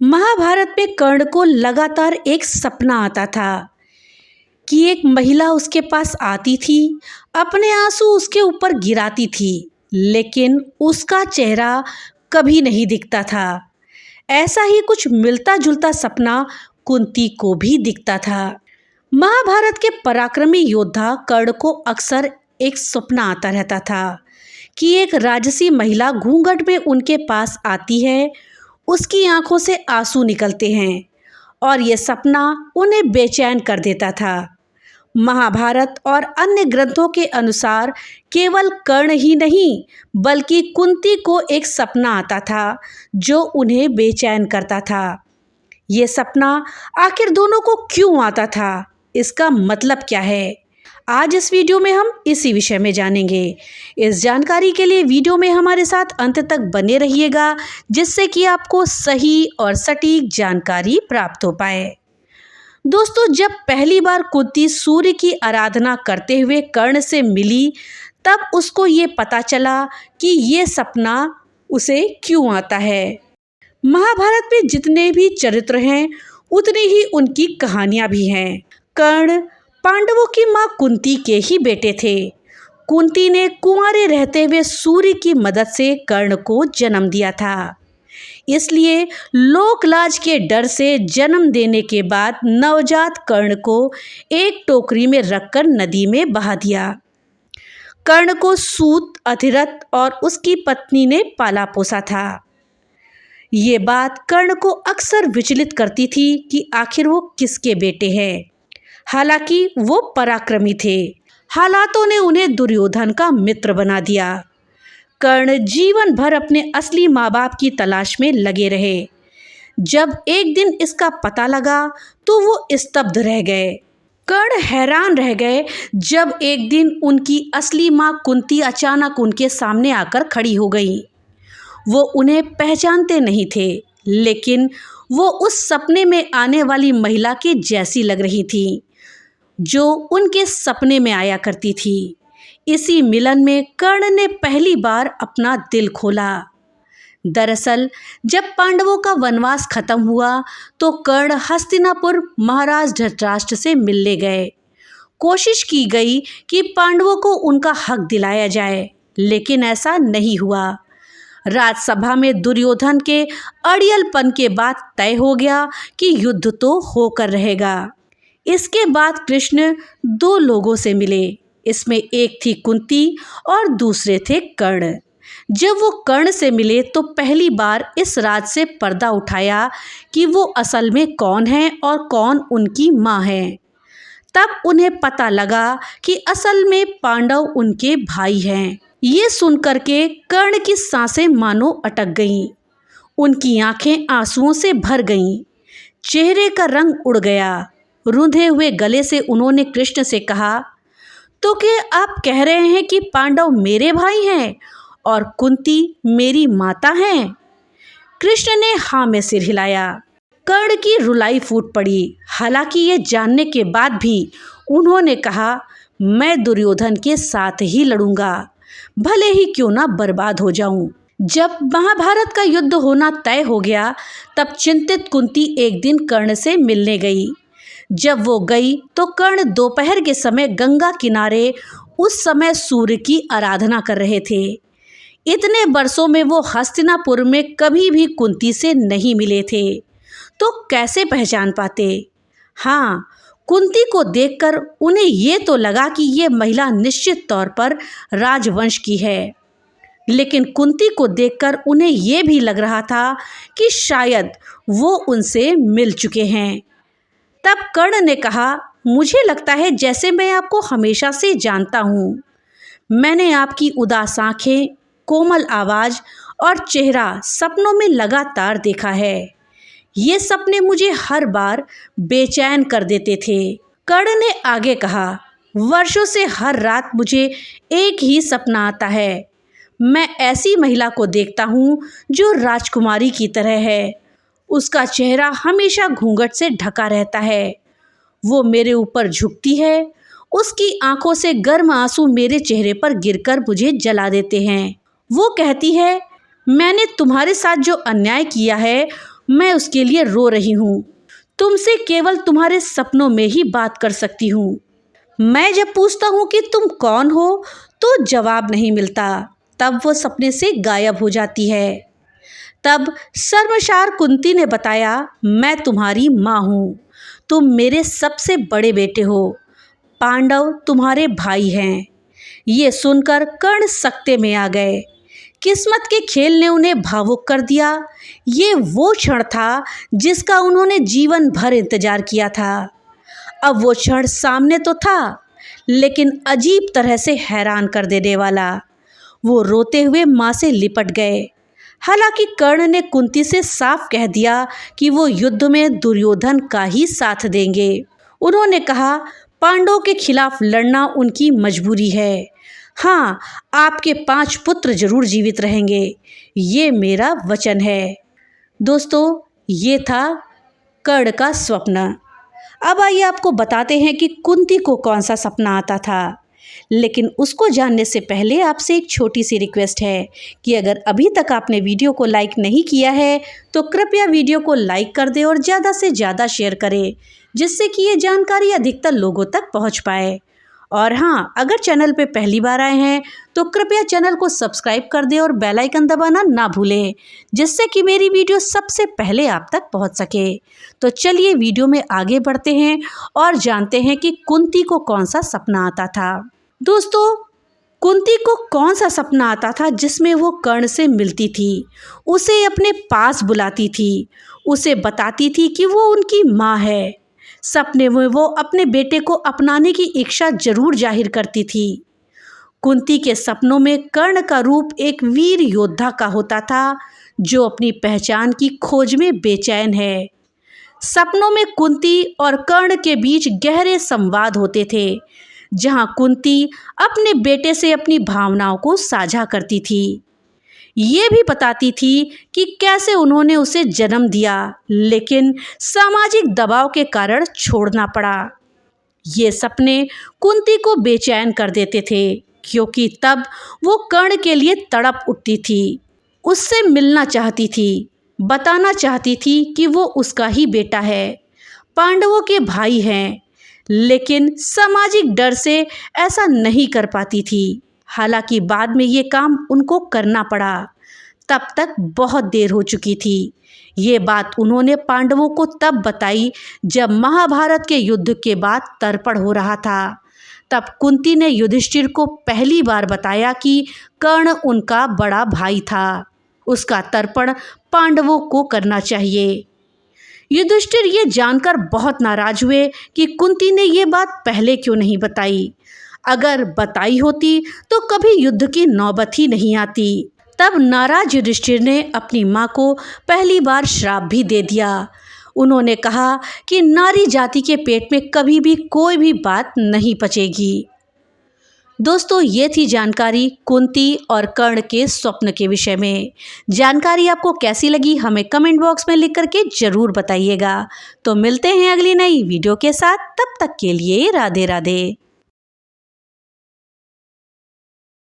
महाभारत में कर्ण को लगातार एक सपना आता था कि एक महिला उसके पास आती थी, अपने आंसू उसके ऊपर गिराती थी, लेकिन उसका चेहरा कभी नहीं दिखता था। ऐसा ही कुछ मिलता जुलता सपना कुंती को भी दिखता था। महाभारत के पराक्रमी योद्धा कर्ण को अक्सर एक सपना आता रहता था कि एक राजसी महिला घूंघट में उनके पास आती है, उसकी आंखों से आंसू निकलते हैं और ये सपना उन्हें बेचैन कर देता था। महाभारत और अन्य ग्रंथों के अनुसार केवल कर्ण ही नहीं बल्कि कुंती को एक सपना आता था जो उन्हें बेचैन करता था। ये सपना आखिर दोनों को क्यों आता था, इसका मतलब क्या है, आज इस वीडियो में हम इसी विषय में जानेंगे। इस जानकारी के लिए वीडियो में हमारे साथ अंत तक बने रहिएगा, जिससे कि आपको सही और सटीक जानकारी प्राप्त हो पाए। दोस्तों, जब पहली बार कुंती सूर्य की आराधना करते हुए कर्ण से मिली, तब उसको ये पता चला कि ये सपना उसे क्यों आता है। महाभारत में जितने भी चरित्र हैं, उतनी ही उनकी कहानियां भी हैं। कर्ण पांडवों की मां कुंती के ही बेटे थे। कुंती ने कुंवारे रहते हुए सूर्य की मदद से कर्ण को जन्म दिया था। इसलिए लोकलाज के डर से जन्म देने के बाद नवजात कर्ण को एक टोकरी में रखकर नदी में बहा दिया। कर्ण को सूत, अधिरथ और उसकी पत्नी ने पाला पोसा था। ये बात कर्ण को अक्सर विचलित करती थी कि आखिर वो किसके बेटे हैं। हालांकि वो पराक्रमी थे, हालातों ने उन्हें दुर्योधन का मित्र बना दिया। कर्ण जीवन भर अपने असली माँ बाप की तलाश में लगे रहे। जब एक दिन इसका पता लगा तो वो स्तब्ध रह गए। कर्ण हैरान रह गए जब एक दिन उनकी असली माँ कुंती अचानक उनके सामने आकर खड़ी हो गई। वो उन्हें पहचानते नहीं थे, लेकिन वो उस सपने में आने वाली महिला के जैसी लग रही थी जो उनके सपने में आया करती थी। इसी मिलन में कर्ण ने पहली बार अपना दिल खोला। दरअसल जब पांडवों का वनवास खत्म हुआ तो कर्ण हस्तिनापुर महाराज धृतराष्ट्र से मिलने गए। कोशिश की गई कि पांडवों को उनका हक दिलाया जाए, लेकिन ऐसा नहीं हुआ। राजसभा में दुर्योधन के अड़ियलपन के बाद तय हो गया कि युद्ध तो होकर रहेगा। इसके बाद कृष्ण दो लोगों से मिले। इसमें एक थी कुंती और दूसरे थे कर्ण। जब वो कर्ण से मिले तो पहली बार इस राज से पर्दा उठाया कि वो असल में कौन है और कौन उनकी माँ है। तब उन्हें पता लगा कि असल में पांडव उनके भाई हैं। ये सुनकर के कर्ण की सांसें मानो अटक गईं। उनकी आंखें आंसुओं से भर गईं, चेहरे का रंग उड़ गया। रूंधे हुए गले से उन्होंने कृष्ण से कहा, तो क्या आप कह रहे हैं कि पांडव मेरे भाई हैं और कुंती मेरी माता हैं? कृष्ण ने हाँ में सिर हिलाया। कर्ण की रुलाई फूट पड़ी। हालांकि ये जानने के बाद भी उन्होंने कहा, मैं दुर्योधन के साथ ही लड़ूंगा, भले ही क्यों ना बर्बाद हो जाऊं। जब महाभारत का युद्ध होना तय हो गया, तब चिंतित कुंती एक दिन कर्ण से मिलने गई। जब वो गई तो कर्ण दोपहर के समय गंगा किनारे उस समय सूर्य की आराधना कर रहे थे। इतने वर्षों में वो हस्तिनापुर में कभी भी कुंती से नहीं मिले थे, तो कैसे पहचान पाते। हाँ, कुंती को देखकर उन्हें ये तो लगा कि ये महिला निश्चित तौर पर राजवंश की है, लेकिन कुंती को देखकर उन्हें ये भी लग रहा था कि शायद वो उनसे मिल चुके हैं। तब कर्ण ने कहा, मुझे लगता है जैसे मैं आपको हमेशा से जानता हूँ। मैंने आपकी उदास आंखें, कोमल आवाज़ और चेहरा सपनों में लगातार देखा है। ये सपने मुझे हर बार बेचैन कर देते थे। कर्ण ने आगे कहा, वर्षों से हर रात मुझे एक ही सपना आता है। मैं ऐसी महिला को देखता हूँ जो राजकुमारी की तरह है। उसका चेहरा हमेशा घूंघट से ढका रहता है। वो मेरे ऊपर झुकती है। उसकी आंखों से गर्म आंसू मेरे चेहरे पर गिरकर मुझे जला देते हैं। वो कहती है, मैंने तुम्हारे साथ जो अन्याय किया है मैं उसके लिए रो रही हूँ। तुमसे केवल तुम्हारे सपनों में ही बात कर सकती हूँ। मैं जब पूछता हूँ कि तुम कौन हो तो जवाब नहीं मिलता। तब वो सपने से गायब हो जाती है। तब शर्मसार कुंती ने बताया, मैं तुम्हारी माँ हूँ। तुम मेरे सबसे बड़े बेटे हो। पांडव तुम्हारे भाई हैं। ये सुनकर कर्ण सकते में आ गए। किस्मत के खेल ने उन्हें भावुक कर दिया। ये वो क्षण था जिसका उन्होंने जीवन भर इंतजार किया था। अब वो क्षण सामने तो था, लेकिन अजीब तरह से हैरान कर देने वाला। वो रोते हुए माँ से लिपट गए। हालांकि कर्ण ने कुंती से साफ कह दिया कि वो युद्ध में दुर्योधन का ही साथ देंगे। उन्होंने कहा, पांडवों के खिलाफ लड़ना उनकी मजबूरी है। हाँ, आपके 5 पुत्र जरूर जीवित रहेंगे, ये मेरा वचन है। दोस्तों, ये था कर्ण का स्वप्न। अब आइए आपको बताते हैं कि कुंती को कौन सा सपना आता था। लेकिन उसको जानने से पहले आपसे एक छोटी सी रिक्वेस्ट है कि अगर अभी तक आपने वीडियो को लाइक नहीं किया है तो कृपया वीडियो को लाइक कर दें और ज़्यादा से ज़्यादा शेयर करें, जिससे कि ये जानकारी अधिकतर लोगों तक पहुंच पाए। और हाँ, अगर चैनल पे पहली बार आए हैं तो कृपया चैनल को सब्सक्राइब कर दें और बेल आइकन दबाना ना भूलें, जिससे कि मेरी वीडियो सबसे पहले आप तक पहुंच सके। तो चलिए वीडियो में आगे बढ़ते हैं और जानते हैं कि कुंती को कौन सा सपना आता था। दोस्तों, कुंती को कौन सा सपना आता था जिसमें वो कर्ण से मिलती थी, उसे अपने पास बुलाती थी, उसे बताती थी कि वो उनकी माँ है। सपने में वो अपने बेटे को अपनाने की इच्छा जरूर जाहिर करती थी। कुंती के सपनों में कर्ण का रूप एक वीर योद्धा का होता था जो अपनी पहचान की खोज में बेचैन है। सपनों में कुंती और कर्ण के बीच गहरे संवाद होते थे, जहां कुंती अपने बेटे से अपनी भावनाओं को साझा करती थी। ये भी बताती थी कि कैसे उन्होंने उसे जन्म दिया, लेकिन सामाजिक दबाव के कारण छोड़ना पड़ा। ये सपने कुंती को बेचैन कर देते थे, क्योंकि तब वो कर्ण के लिए तड़प उठती थी, उससे मिलना चाहती थी, बताना चाहती थी कि वो उसका ही बेटा है, पांडवों के भाई हैं, लेकिन सामाजिक डर से ऐसा नहीं कर पाती थी। हालांकि बाद में ये काम उनको करना पड़ा। तब तक बहुत देर हो चुकी थी। ये बात उन्होंने पांडवों को तब बताई जब महाभारत के युद्ध के बाद तर्पण हो रहा था। तब कुंती ने युधिष्ठिर को पहली बार बताया कि कर्ण उनका बड़ा भाई था, उसका तर्पण पांडवों को करना चाहिए। युधिष्ठिर ये जानकर बहुत नाराज हुए कि कुंती ने ये बात पहले क्यों नहीं बताई। अगर बताई होती तो कभी युद्ध की नौबत ही नहीं आती। तब नाराज युधिष्ठिर ने अपनी माँ को पहली बार श्राप भी दे दिया। उन्होंने कहा कि नारी जाति के पेट में कभी भी कोई भी बात नहीं पचेगी। दोस्तों, ये थी जानकारी कुंती और कर्ण के स्वप्न के विषय में। जानकारी आपको कैसी लगी हमें कमेंट बॉक्स में लिख करके ज़रूर बताइएगा। तो मिलते हैं अगली नई वीडियो के साथ, तब तक के लिए राधे राधे।